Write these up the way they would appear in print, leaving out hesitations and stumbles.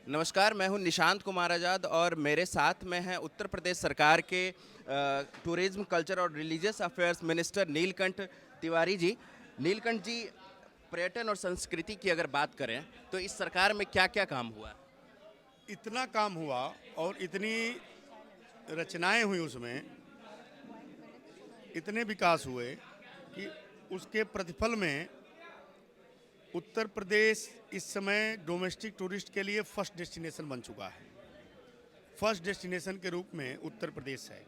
नमस्कार, मैं हूं निशांत कुमार आज़ाद और मेरे साथ में हैं उत्तर प्रदेश सरकार के टूरिज्म, कल्चर और religious affairs minister Neelkanth Tiwari ji. Neelkanth ji, पर्यटन और संस्कृति की अगर बात करें तो इस सरकार में क्या-क्या काम हुआ? इतना काम हुआ और इतनी रचनाएं हुई उसमें, इतने विकास हुए कि उसके प्रतिफल में उत्तर प्रदेश इस समय डोमेस्टिक टूरिस्ट के लिए फर्स्ट डेस्टिनेशन बन चुका है। फर्स्ट डेस्टिनेशन के रूप में उत्तर प्रदेश है।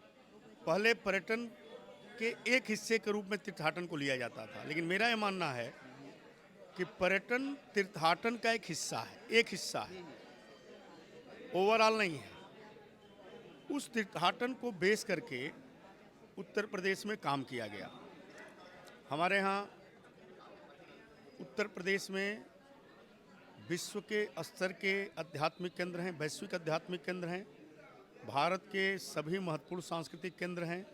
पहले पर्यटन के एक हिस्से के रूप में तीर्थाटन को लिया जाता था, लेकिन मेरा यह मानना है कि पर्यटन तीर्थाटन का एक हिस्सा है, ओवरऑल नहीं है। उस तीर्थाटन को बेस करके उत्तर प्रदेश में काम किया गया। हमारे यहाँ उत्तर प्रदेश में विश्व के स्तर के आध्यात्मिक केंद्र हैं, वैश्विक आध्यात्मिक केंद्र हैं, भारत के सभी महत्वपूर्ण सांस्कृतिक केंद्र हैं।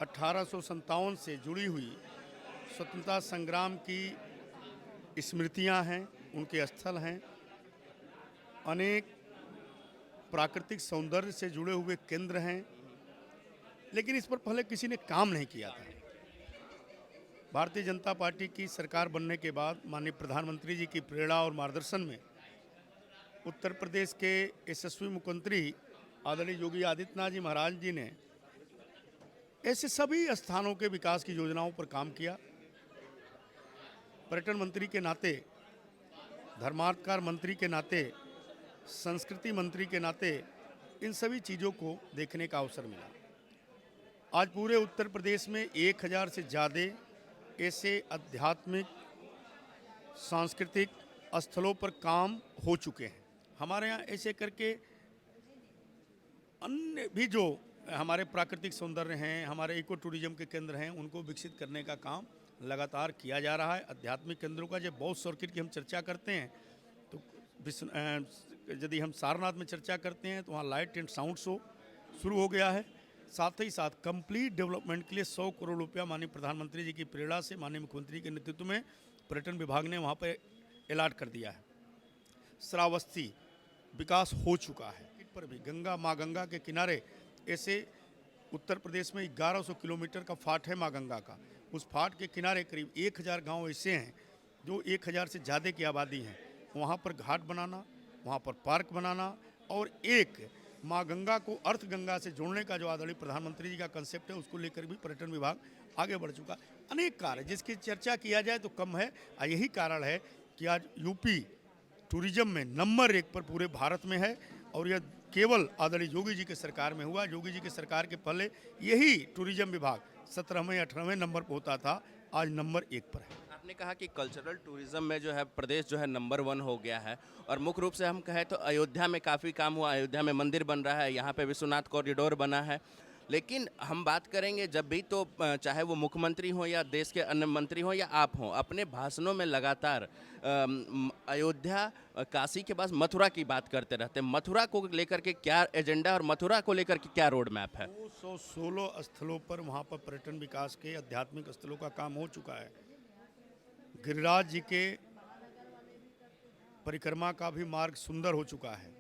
1857 से जुड़ी हुई स्वतंत्रता संग्राम की स्मृतियां हैं, उनके स्थल हैं। अनेक प्राकृतिक सौंदर्य से जुड़े हुए केंद्र हैं, लेकिन इस पर पहले किसी ने काम नहीं किया था। भारतीय जनता पार्टी की सरकार बनने के बाद माननीय प्रधानमंत्री जी की प्रेरणा और मार्गदर्शन में उत्तर प्रदेश के यशस्वी मुख्यमंत्री आदरणीय योगी आदित्यनाथ जी महाराज जी ने ऐसे सभी स्थानों के विकास की योजनाओं पर काम किया। पर्यटन मंत्री के नाते, धर्माधिकार मंत्री के नाते, संस्कृति मंत्री के नाते इन सभी चीज़ों को देखने का अवसर मिला। आज पूरे उत्तर प्रदेश में 1000 से ज़्यादा ऐसे आध्यात्मिक सांस्कृतिक स्थलों पर काम हो चुके हैं। हमारे यहाँ ऐसे करके अन्य भी जो हमारे प्राकृतिक सौंदर्य हैं, हमारे इको टूरिज्म के केंद्र हैं, उनको विकसित करने का काम लगातार किया जा रहा है। आध्यात्मिक केंद्रों का जब बहुत सर्किट की हम चर्चा करते हैं तो यदि हम सारनाथ में चर्चा करते हैं तो वहाँ लाइट एंड साउंड शो शुरू हो गया है। साथ ही साथ कंप्लीट डेवलपमेंट के लिए 100 करोड़ रुपया माननीय प्रधानमंत्री जी की प्रेरणा से माननीय मुख्यमंत्री के नेतृत्व में पर्यटन विभाग ने वहाँ पर अलॉट कर दिया है। श्रावस्ती विकास हो चुका है। पर भी गंगा, माँ गंगा के किनारे ऐसे उत्तर प्रदेश में 1100 किलोमीटर का फाट है माँ गंगा का। उस फाट के किनारे करीब 1000 गांव ऐसे हैं जो 1000 से ज़्यादा की आबादी हैं। वहाँ पर घाट बनाना, वहाँ पर पार्क बनाना और एक माँ गंगा को अर्थ गंगा से जोड़ने का जो आदरणीय प्रधानमंत्री जी का कंसेप्ट है, उसको लेकर भी पर्यटन विभाग आगे बढ़ चुका। अनेक कार्य जिसकी चर्चा किया जाए तो कम है। यही कारण है कि आज यूपी टूरिज्म में नंबर 1 पर पूरे भारत में है और यह केवल आदरणीय योगी जी के सरकार में हुआ। योगी जी के सरकार के पहले यही टूरिज्म विभाग 17वें 18वें नंबर पर होता था, आज नंबर 1 पर है। आपने कहा कि कल्चरल टूरिज्म में जो है प्रदेश जो है नंबर 1 हो गया है और मुख्य रूप से हम कहें तो अयोध्या में काफ़ी काम हुआ। अयोध्या में मंदिर बन रहा है, यहाँ पे विश्वनाथ कॉरिडोर बना है। लेकिन हम बात करेंगे जब भी तो चाहे वो मुख्यमंत्री हो या देश के अन्य मंत्री हो या आप हों, अपने भाषणों में लगातार अयोध्या, काशी के पास मथुरा की बात करते रहते हैं। मथुरा को लेकर के क्या एजेंडा और मथुरा को लेकर के क्या रोड मैप है? 216 स्थलों पर वहाँ पर पर्यटन विकास के आध्यात्मिक स्थलों का काम हो चुका है। गिरिराज जी के परिक्रमा का भी मार्ग सुंदर हो चुका है।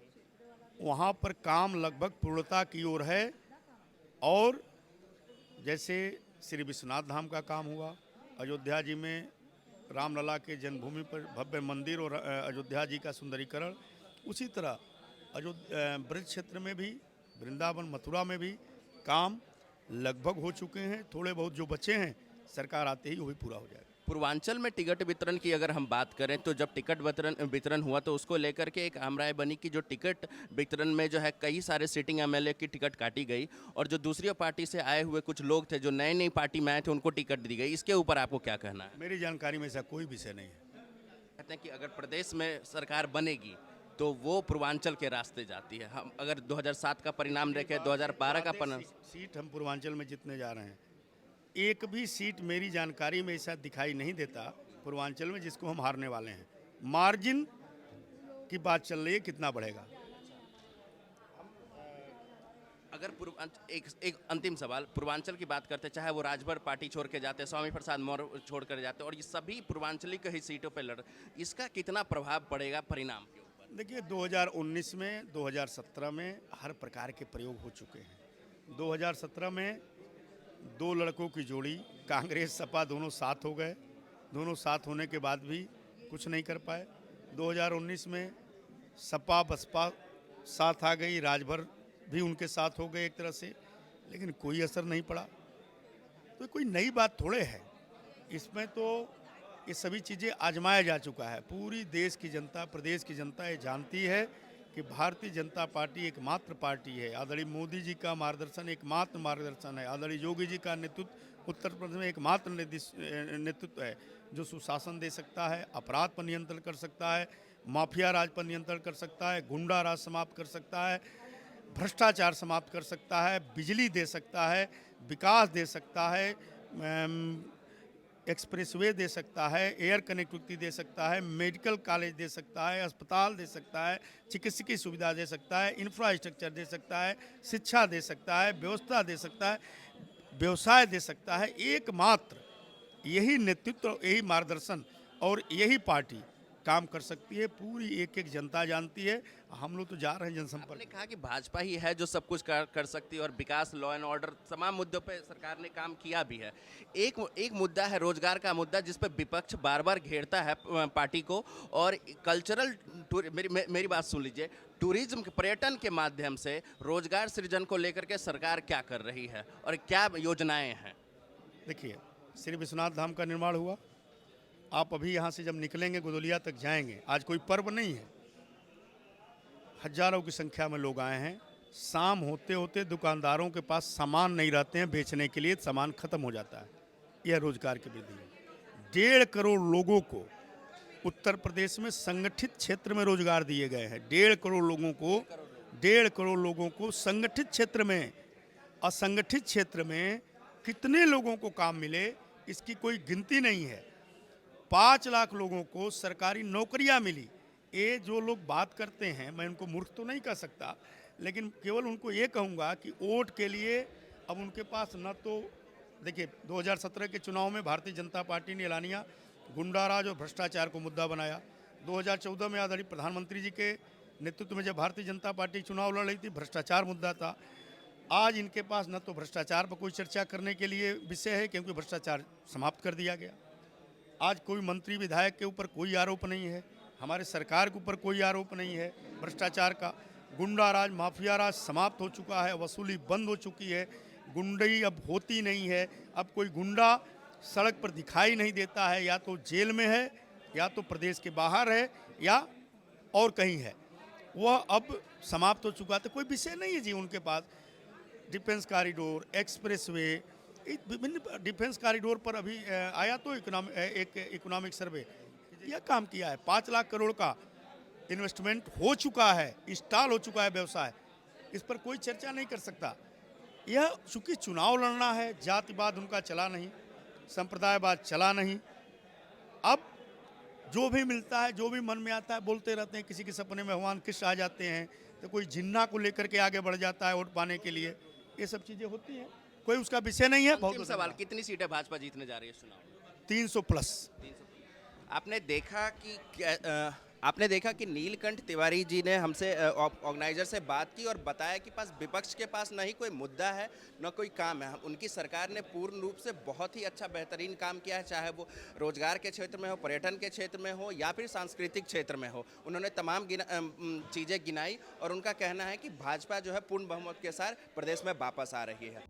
वहाँ पर काम लगभग पूर्णता की ओर है। और जैसे श्री विश्वनाथ धाम का काम हुआ, अयोध्या जी में रामलला के जन्मभूमि पर भव्य मंदिर और अयोध्या जी का सुंदरीकरण, उसी तरह ब्रज क्षेत्र में भी, वृंदावन मथुरा में भी काम लगभग हो चुके हैं। थोड़े बहुत जो बचे हैं सरकार आते ही वो भी पूरा हो जाएगा। पूर्वांचल में टिकट वितरण की अगर हम बात करें तो जब टिकट वितरण हुआ तो उसको लेकर के एक आम राय बनी कि जो टिकट वितरण में जो है कई सारे सिटिंग एमएलए की टिकट काटी गई और जो दूसरी पार्टी से आए हुए कुछ लोग थे जो नई नई पार्टी में आए थे उनको टिकट दी गई। इसके ऊपर आपको क्या कहना है? मेरी जानकारी में ऐसा कोई विषय नहीं है। कहते हैं कि अगर प्रदेश में सरकार बनेगी तो वो पूर्वांचल के रास्ते जाती है। हम अगर 2007 का परिणाम देखें, 2012 का परिणाम, सीट हम पूर्वांचल में जीतने जा रहे हैं। एक भी सीट मेरी जानकारी में ऐसा दिखाई नहीं देता पूर्वांचल में जिसको हम हारने वाले हैं। मार्जिन की बात चल रही है, कितना बढ़ेगा। अगर एक अंतिम सवाल, पूर्वांचल की बात करते, चाहे वो राजभर पार्टी छोड़ के जाते, स्वामी प्रसाद मौर्य छोड़ कर जाते और ये सभी पूर्वांचली कई सीटों पर लड़, इसका कितना प्रभाव पड़ेगा परिणाम के ऊपर? देखिए 2019 में 2017 में हर प्रकार के प्रयोग हो चुके हैं। 2017 में दो लड़कों की जोड़ी कांग्रेस सपा दोनों साथ हो गए, दोनों साथ होने के बाद भी कुछ नहीं कर पाए। 2019 में सपा बसपा साथ आ गई, राजभर भी उनके साथ हो गए एक तरह से, लेकिन कोई असर नहीं पड़ा। तो कोई नई बात थोड़े है इसमें, तो ये सभी चीज़ें आजमाया जा चुका है। पूरी देश की जनता, प्रदेश की जनता ये जानती है कि भारतीय जनता पार्टी एकमात्र पार्टी है। आदरणीय मोदी जी का मार्गदर्शन एकमात्र मार्गदर्शन है। आदरणीय योगी जी का नेतृत्व उत्तर प्रदेश में एकमात्र नेतृत्व है जो सुशासन दे सकता है, अपराध पर नियंत्रण कर सकता है, माफिया राज पर नियंत्रण कर सकता है, गुंडा राज समाप्त कर सकता है, भ्रष्टाचार समाप्त कर सकता है, बिजली दे सकता है, विकास दे सकता है, एक्सप्रेसवे दे सकता है, एयर कनेक्टिविटी दे सकता है, मेडिकल कॉलेज दे सकता है, अस्पताल दे सकता है, चिकित्सकीय सुविधा दे सकता है, इंफ्रास्ट्रक्चर दे सकता है, शिक्षा दे सकता है, व्यवस्था दे सकता है, व्यवसाय दे सकता है। एकमात्र यही नेतृत्व, यही मार्गदर्शन और यही पार्टी काम कर सकती है। पूरी एक एक जनता जानती है। हम लोग तो जा रहे हैं जनसंपर्क। आपने कहा कि भाजपा ही है जो सब कुछ कर सकती है और विकास, लॉ एंड ऑर्डर, तमाम मुद्दों पे सरकार ने काम किया भी है। एक मुद्दा है रोजगार का मुद्दा, जिस पे विपक्ष बार बार घेरता है पार्टी को, और कल्चरल मेरी बात सुन लीजिए, टूरिज्म, पर्यटन के माध्यम से रोजगार सृजन को लेकर के सरकार क्या कर रही है और क्या योजनाएं हैं? देखिए, श्री विश्वनाथ धाम का निर्माण हुआ। आप अभी यहाँ से जब निकलेंगे गोदलिया तक जाएंगे, आज कोई पर्व नहीं है, हजारों की संख्या में लोग आए हैं। शाम होते होते दुकानदारों के पास सामान नहीं रहते हैं बेचने के लिए, सामान खत्म हो जाता है। यह रोजगार की वृद्धि है। 1.5 करोड़ लोगों को उत्तर प्रदेश में संगठित क्षेत्र में रोजगार दिए गए हैं। 1.5 करोड़ लोगों को, 1.5 करोड़ लोगों को संगठित क्षेत्र में। असंगठित क्षेत्र में कितने लोगों को काम मिले इसकी कोई गिनती नहीं है। 5 लाख लोगों को सरकारी नौकरियां मिली। ये जो लोग बात करते हैं, मैं उनको मूर्ख तो नहीं कह सकता, लेकिन केवल उनको ये कहूँगा कि वोट के लिए अब उनके पास न तो, देखिए 2017 के चुनाव में भारतीय जनता पार्टी ने एलानिया गुंडाराज और भ्रष्टाचार को मुद्दा बनाया। 2014 में आदरणीय प्रधानमंत्री जी के नेतृत्व में जब भारतीय जनता पार्टी चुनाव लड़ रही थी, भ्रष्टाचार मुद्दा था। आज इनके पास न तो भ्रष्टाचार पर कोई चर्चा करने के लिए विषय है, क्योंकि भ्रष्टाचार समाप्त कर दिया गया। आज कोई मंत्री विधायक के ऊपर कोई आरोप नहीं है, हमारे सरकार के ऊपर कोई आरोप नहीं है भ्रष्टाचार का। गुंडा राज, माफिया राज समाप्त हो चुका है, वसूली बंद हो चुकी है, गुंडई अब होती नहीं है। अब कोई गुंडा सड़क पर दिखाई नहीं देता है, या तो जेल में है, या तो प्रदेश के बाहर है, या और कहीं है। वह अब समाप्त हो चुका था, कोई विषय नहीं है जी उनके पास। डिफेंस कॉरिडोर, एक्सप्रेसवे, विभिन्न डिफेंस कॉरिडोर पर अभी आया तो एक इकोनॉमिक सर्वे, यह काम किया है। 5 लाख करोड़ का इन्वेस्टमेंट हो चुका है, इंस्टॉल हो चुका है व्यवसाय, इस पर कोई चर्चा नहीं कर सकता। यह चूंकि चुनाव लड़ना है, जातिवाद उनका चला नहीं, संप्रदायवाद चला नहीं। अब जो भी मिलता है, जो भी मन में आता है बोलते रहते हैं। किसी के सपने में भगवान कृष्ण आ जाते हैं, तो कोई जिन्ना को लेकर के आगे बढ़ जाता है वोट पाने के लिए। ये सब चीज़ें होती हैं, कोई उसका विषय नहीं है। बहुत सवाल, कितनी सीटें भाजपा जीतने जा रही है चुनाव में? 300 प्लस। आपने देखा कि नीलकंठ तिवारी जी ने हमसे ऑर्गेनाइजर से बात की और बताया कि विपक्ष के पास न ही कोई मुद्दा है, न कोई काम है। उनकी सरकार ने पूर्ण रूप से बहुत ही अच्छा, बेहतरीन काम किया है, चाहे वो रोजगार के क्षेत्र में हो, पर्यटन के क्षेत्र में हो, या फिर सांस्कृतिक क्षेत्र में हो। उन्होंने तमाम चीज़ें गिनाई और उनका कहना है कि भाजपा जो है पूर्ण बहुमत के साथ प्रदेश में वापस आ रही है।